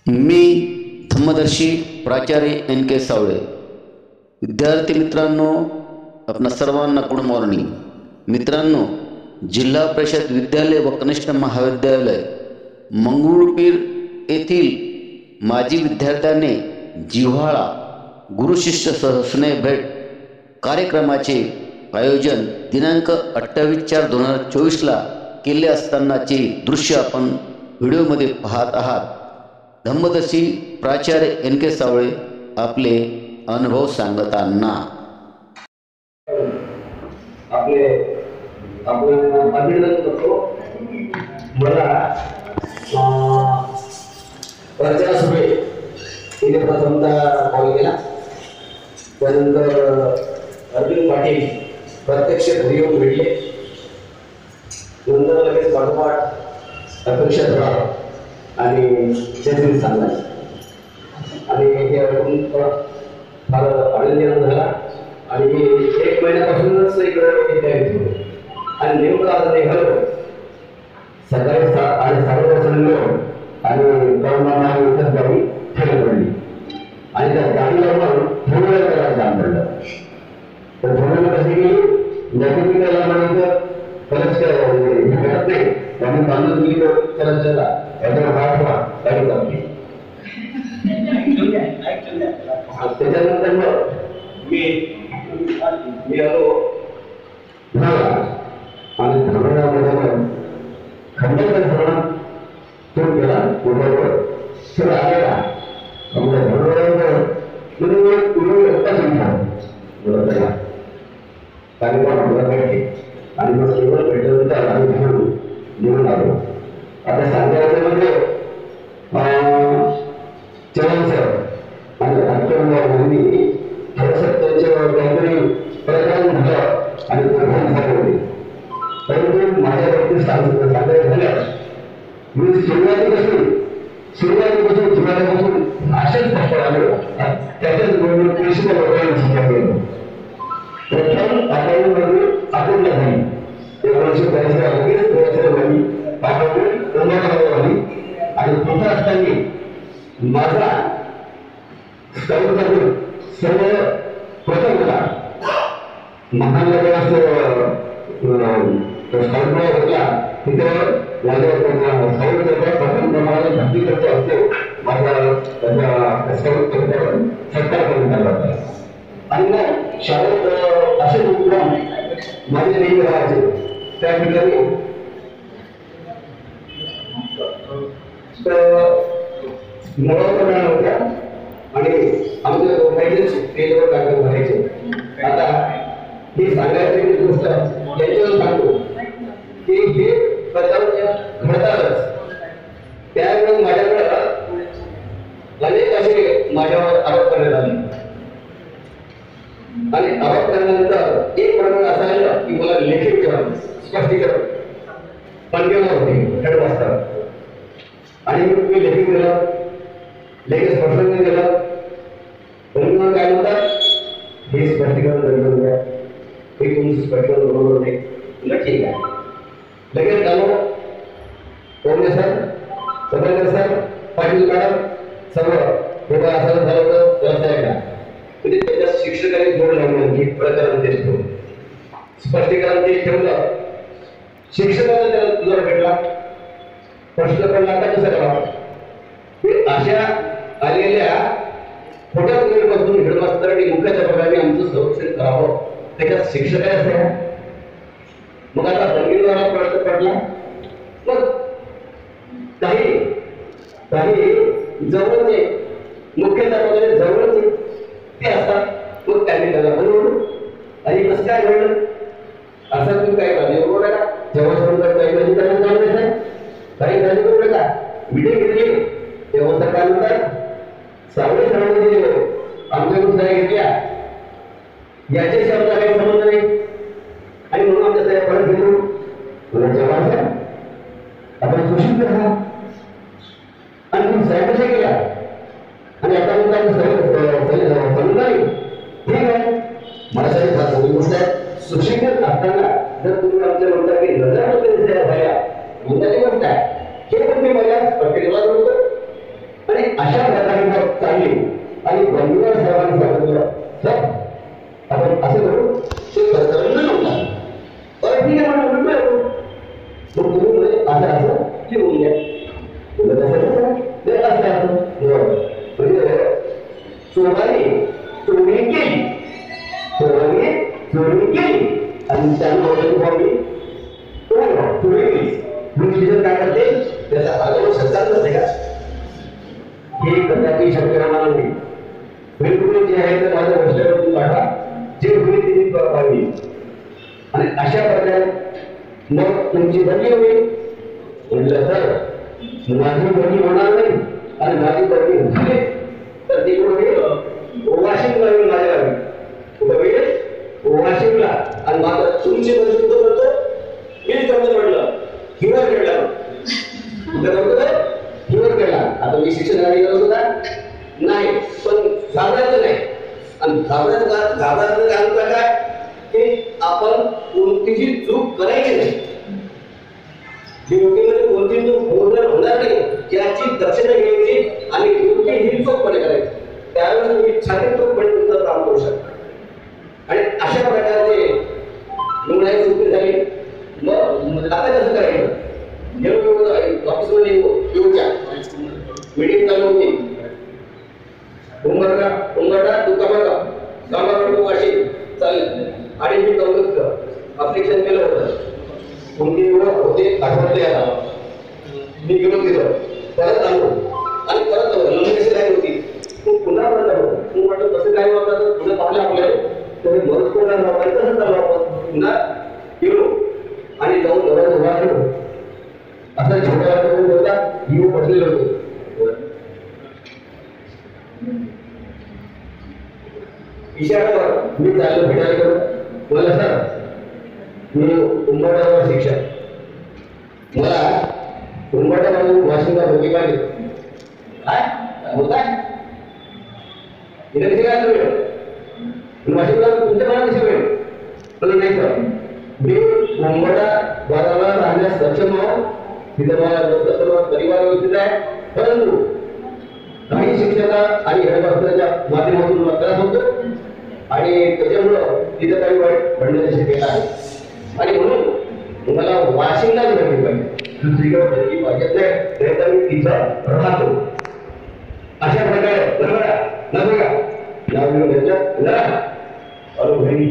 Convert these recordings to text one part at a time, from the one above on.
मी धम्मदर्शी प्राचार्य NK सावळे. विद्यार्थी मित्रांनो, आपणा सर्वांना गुड मॉर्निंग. मित्रांनो, जिल्हा परिषद विद्यालय व कनिष्ठ महाविद्यालय मंगरुळपीर येथील माजी विद्यार्थ्यांनी जिव्हाळा गुरुशिष्य स्नेह भेट कार्यक्रमाचे आयोजन दिनांक 28/4/2024 केले असतानाचे दृश्य आपण व्हिडिओमध्ये पाहत आहात. धम्मदर्शी प्राचार्य NK सावळे आपले अनुभव सांगताना आपले आपण अभिनंदन करतो. मला अर्चना सुबे तिने प्रथमतः कॉल केला. त्यानंतर अर्जुन पाटील प्रत्यक्ष घरी येऊन भेटले. नंतर लगेच पाठोपाठ अपेक्षा धरा आणि जयश्री सांगला आणि हे ऐकून फार आनंद झाला. आणि मी 1 महिन्यापासूनच इकडे तयारी होतो आणि नेमकं आता निघालो सकाळी 7:30 मिळून आणि कळमाना इथं गाडी ठेवली पडली आणि त्या गाडीला मग थोडं करायला काम पडलं. तर थोडं कशी गेली नैतिकला म्हणायचं खरंच भेटत नाही त्यांनी बांधून गेली तर चला याच्यावर पाठवा गाडी चालली. त्याच्यानंतर मग मी आलो आणि धर्मरामध्ये खंडेकर धरण तो गेला पुण्यावर सर आलेला आमच्या धर्मरावर कार्यक्रम भेटले आणि मग केवळ भेटल्यानंतर आम्ही घेऊन निघून आलो. आता सांगायचं म्हणजे चरण सर आणि यांनी थोडंसं त्यांच्या काहीतरी प्रकरण झालं आणि प्रधान झाले होते. परंतु माझ्या बाबतीत सांगायचं झाल्यास मी सुरुवातीपासून जीवनापासून असेच कष्ट आलो. त्याच्याच कृषी लोकांनी शिकायला गेलो. प्रथम अपूर्ण झाली ते वर्ष पैसे लगेच झाली पाठवली आणि तिथं असताना माझा सर्व प्रथम होता महानगरात होता. तिथं माझ्या प्रथम प्रमाणात भरती करतो असतो माझा त्याच्या सत्कार करून आला होता. आणि मग शाळेत असे उपक्रम माझे नेहमी राहायचे. त्या ठिकाणी मुळाप्रमाण होत्या आणि आमच्या लोकांचे स्टेजवर कार्यक्रम करायचे. आता ही सांगायची गोष्ट याच्यावर सांगतो की हे प्रथम घडतातच. त्यावेळी माझ्याकडं अनेक असे माझ्यावर आरोप करण्यात आले आणि आरोप केल्यानंतर एक प्रकरण असं आलं की मला लेखी स्पष्टीकरण पणकेवर होते हेडमास्टर आणि मी लेखी केलं. लगेच स्पष्टीकरण केलं. पण काय म्हणतात हे स्पष्टीकरण करून द्या, हे तुमचं स्पष्टीकरण बरोबर नाही. तुला ठीक आहे. लगेच झालं. कोणते सर सदस्य सर पाटील मॅडम सर्व हे असं झालं होतं त्याला म्हणजे त्याच्या शिक्षकांनी जोड लावलं की प्रकरण तेच ठेवलं स्पष्टीकरण तेच ठेवलं. शिक्षकांना त्याला तुझा भेटला प्रश्न पडला आता कसं करावं. अशा आलेल्या खोट्या गोष्टीपासून हेडमास्टरांनी मुख्याध्यापकांनी आमचं संरक्षण करावं त्याच्यात शिक्षक आहे असं. मग आता बंगीद्वारा प्रश्न पडला. मग काही जवळचे मुख्याध्यापकाने जवळचे ते असतात. मग त्यांनी त्याला बोलवलं आणि कसं काय घडलं असं तुम्ही काय काळजी करू नका. जेव्हा समजा काही काळजी करायला जाऊ नये काही काळजी करू नका. मिटिंग घेतली तेव्हा तर काय म्हणतात सावळे सरांनी आमच्याकडून सह्या घेतल्या याच्याशी आमचा काही संबंध नाही आणि म्हणून आमच्या सह्या परत घेतो. जवान आपण सुशिक्षित राहा आणि तुम्ही सह्या कशा केल्या आणि आता नाही ठीक आहे. मला सगळी फार मोठी गोष्ट आहे. सुशिक्षित असताना जर तुम्ही आमच्या म्हणता की नजर झाल्या मुद्द्याची गोष्ट आहे हे पण मी माझ्या प्रत्येकाला बोलतो आणि अशा प्रकारे जर चालली आणि बंधूवर सर्वांनी सांगितलं सर आपण असं करू ते कर्तव्य नव्हता तर ठीक आहे म्हणून मग तुम्ही म्हणजे असं असं ठेवून घ्या म्हणजे चोराने चोरी केली चोराने चोरी केली आणि त्यामुळे चोरी केली म्हणून काय करते त्याचा आगमन संचार करते का हे कदाचित शक्य राहणार नाही बिलकुल जे आहे ते माझ्या रस्त्यावरून काढा जे होईल ते पाहिजे आणि अशा प्रकारे मग तुमची बदली होईल म्हटलं सर माझी बदली होणार नाही आणि माझी बदली झाली तर ती कुठे वाशिमला येईल माझ्या गावी कुठं होईल वाशिमला आणि माझा तुमची बदली कुठं करतो मीच करतो म्हटलं हिवर खेळला कुठं करतो हिवर खेळला आता मी शिक्षण गाडी करत होता नाही पण घाबरायचं नाही आणि घाबरायचं कारण काय की आपण कोणतीही चूक करायची नाही ड्युटीमध्ये कोणती चूक होणार नाही याची दक्षता घ्यायची आणि योग्य हिरचोकपणे करायची त्यावेळेस तुम्ही छातीतूनपणे तुमचं काम करू शकता आणि अशा प्रकारचे निर्णय चुकी झाली मग आता कसं करायचं ऑफिसमध्ये येऊच्या मीटिंग चालू होती उंबरडा दुकानाला कामावर वाशी चालेल आणि मी अप्लिकेशन केलं होतं कोणती होते आठवडले आता मी गेलो तिथं परत आलो आणि परत आलो लग्न कशी काय होती तू पुन्हा परत आलो तू म्हटलं कसं काय वाटतं पुन्हा पाहिलं आपल्याला तर बरंच कोणा वापरायचं कसं चालू आपण पुन्हा गेलो आणि जाऊन घरात उभा राहिलो असं छोट्या वाटत होता येऊ बसलेलो होतो इशारा मी चाललो भेटायला करू मला सर मी उंबरड्यावर शिक्षक मला उंबरड्यामध्ये वाशिमला भरती पाहिजे काय होता इथे काय वेळ वाशिमला तुमच्या मनात कशी वेळ तुला नाही सर मी उंबरडा बाजाराला राहण्यास सक्षम आहो तिथे मला सर्व परिवार व्यवस्थित आहे परंतु काही शिक्षका आणि हेडमास्टरच्या माध्यमातून मला त्रास होतो आणि त्याच्यामुळं तिथं काही वाईट घडण्याची शक्यता आहे आणि म्हणून मला वाशिमला भरली पाहिजे दुसरीकडे भरली पाहिजे नाही तर मी तिथं राहतो अशा प्रकारे बरोबर नको का नाव घेतलं अरे भाई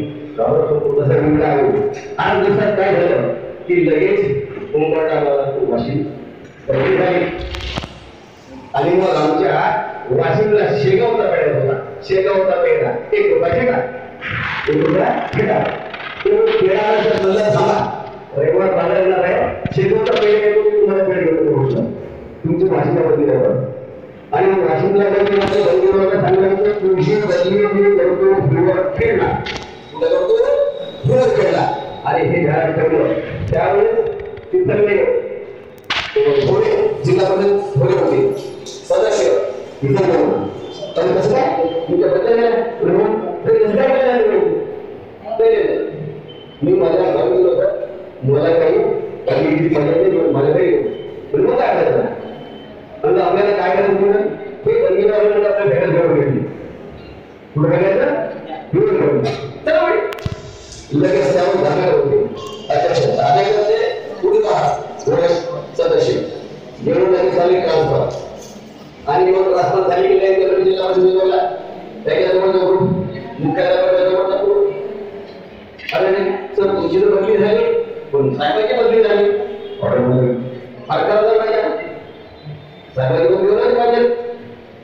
आठ दिवसात काय झालं की लगेच उंबरठा वाशिम भरली झाली आणि मग आमच्या वाशिमला शेगावचा पेढा होता शेगावचा पेढा ₹1 का ₹1 पेढा तो पेढा मला सांगा रविवार बाजार येणार आहे शेगावचा पेढा येतो तुम्हाला पेढा घेऊन म्हटलं तुमची वाशिमला बदली राहतात आणि मग वाशिमला बदली बंदीवर सांगितलं तुमची बदली मी करतो हिवर खेळला कुठं करतो हिवर खेळला आणि हे घरात ठेवलं त्यावेळेस तिथले थोडे जिल्हा परिषद थोडे होते सदस्य पण कसं काय तुमच्या बद्दल मी माझ्या गावी गेलो होतो मला काही मला काही मग काय करायचं म्हणजे आपल्याला काय करायचं हे बंदीला आपल्या भेटत घेऊन घेतली कुठं करायचं घेऊन घेऊन तर लगेच त्यावर जाणार होते अध्यक्ष पुढे पहा सदस्य घेऊन लगेच झाली ट्रान्सफर आणि मग ट्रान्सफर झाली की नाही जिल्हा परिषदेला त्याच्याजवळ जाऊन मुख्याध्यापकाजवळ जाऊन अरे सर तुमची तर बदली झाली पण साहेबांची बदली झाली सरकार जर पाहिजे साहेबांची बदली होणारच पाहिजे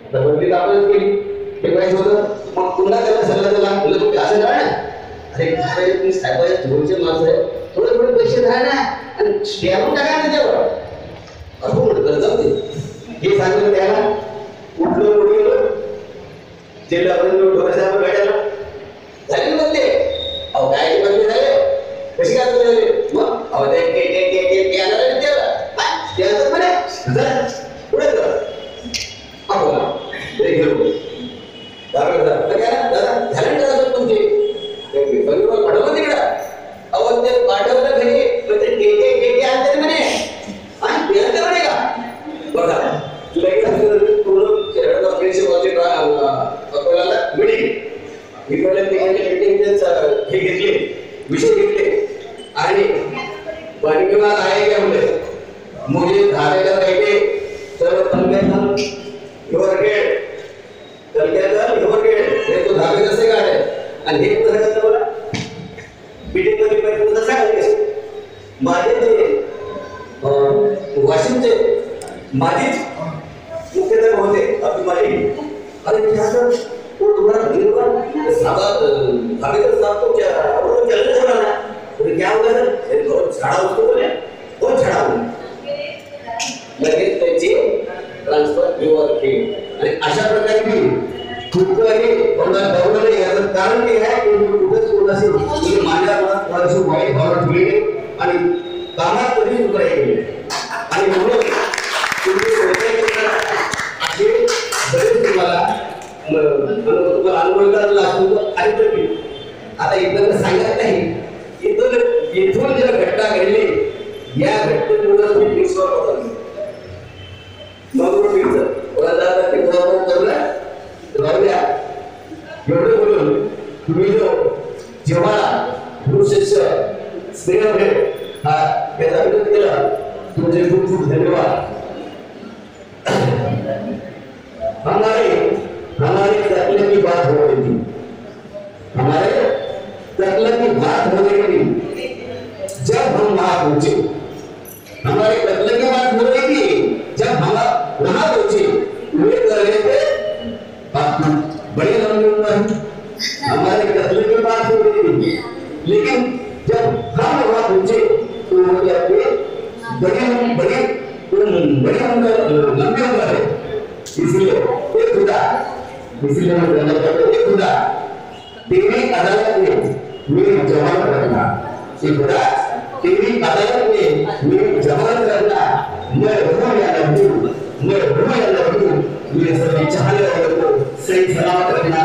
आता बदली तर आपणच केली हे पाहिजे होतं मग पुन्हा त्याला सल्ला दिला म्हणलं तुम्ही असं करा ना अरे तुम्ही साहेबांच्या दोनशे माणसं आहे थोडे थोडे पैसे द्या ना आणि द्यावून टाका ना त्यावर असं म्हणत जाऊ दे हे सांगितलं त्याला उठलो पुढे गेलो जिल्हा परिषद डोक्यासाहेब गाड्याला झाली बदले अहो काय बदली झाले कशी काय बदली झाली मग अहो ते येणार त्याला म्हणे पुढे अहो गेलो दादा झालं दादा तुमचे पाठवलं तिकडं अहो ते पाठवलं घरी ते आणते म्हणे आणि म्हणे का बघा लगेच बोलायला मिळेल. मी मीटिंगचे हे घेतले, विषय घेतले आणि बनगेवार आहे क्या बोले मुझे धारे का कहते चलो तलगेतल हिवरखेड तलगेतल हिवरखेड हे तो धाबे कसे काढे आणि हे कसं करतं बोला मीटिंग मध्ये पण कसं सांगायचं. माझे ते वाशिमचे माझेच मुख्याध्यापक होते अब्दुल मालिक. अरे तो तुम्हारा धन्यवाद धाबेकर साहब तो क्या वो चलने छोड़ा ना तो क्या होगा सर बहुत झाड़ा उसको बोले बहुत झाड़ा लगेच त्याची ट्रान्सफर हिवरखेड आणि अशा प्रकारे मी खूप काही दौडलं नाही याचं कारण ते आहे की कुठेच कोणाशी म्हणजे माझ्या मनात कोणाशी वाईट भावना ठेवली आणि कामात कधीच उतरायला गेले आणि म्हणून तुम्ही असे बरेच तुम्हाला अनुभव करायला लागतो. आता इथं सांगत नाही इथून ज्या घटना घडली या घटनेमुळे मी विश्वास होता मग राहूया एवढं बोलून तुम्ही जो जेव्हा गुरुशिष्य स्नेहभेट हा याचा विरोध केला तुमचे खूप खूप धन्यवाद. हमारे तकले की बात हो रही थी, हमारे तकले की बात हो रही थी जब हम वहां पहुंचे. हमारे तकले की बात हो रही थी जब हम वहां पहुंचे. वे कर रहे थे बड़े लंबे उम्र हमारे तकले की बात हो रही थी लेकिन जब हम वहां पहुंचे तो वो क्या थे बड़े लंबे उम्र है. इसलिए मैं कहना चाहता हूँ खुदा तेरी अदालत में मेरी जमानत रखना. खुदा तेरी अदालत में मेरी जमानत रखना. मैं हूँ या नहीं मेरे सभी चाहने वालों को सही सलामत रखना.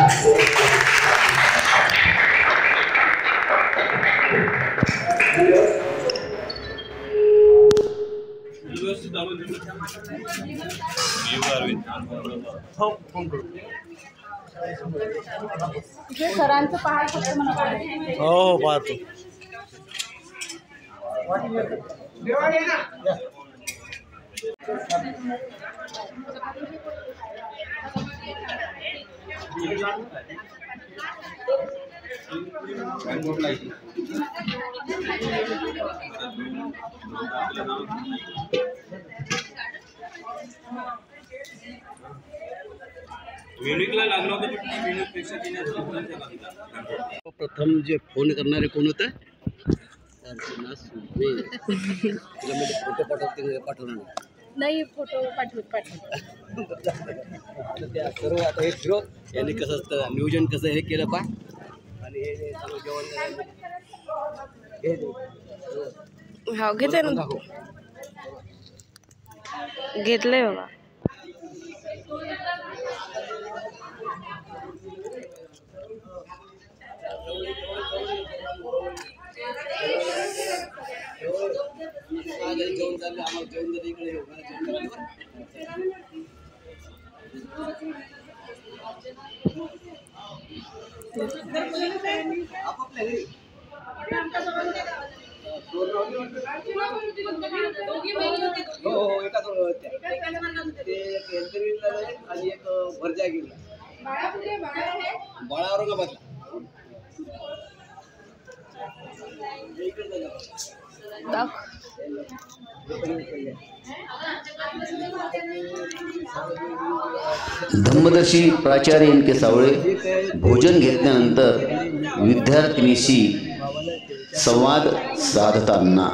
सरांचं पहाड फक्त मला हो पाहतो. प्रथम जे फोन करणारे कोण होतं फोटो पाठवणार नाही फोटो पाठवत त्या सर्व आता हे फिरो यांनी कसं असतं नियोजन कसं हे केलं पा आणि हे जेवण हा घेते ना घेतलंय बाबा. जेवण चाललं आम्हाला जेवण जर इकडे हो एका आणि एक भरजा गेला बाळा औरंगाबादला धम्मदर्शी प्राचार्य एन.के. सावळे भोजन घेतल्यानंतर विद्यार्थिनीशी संवाद साधताना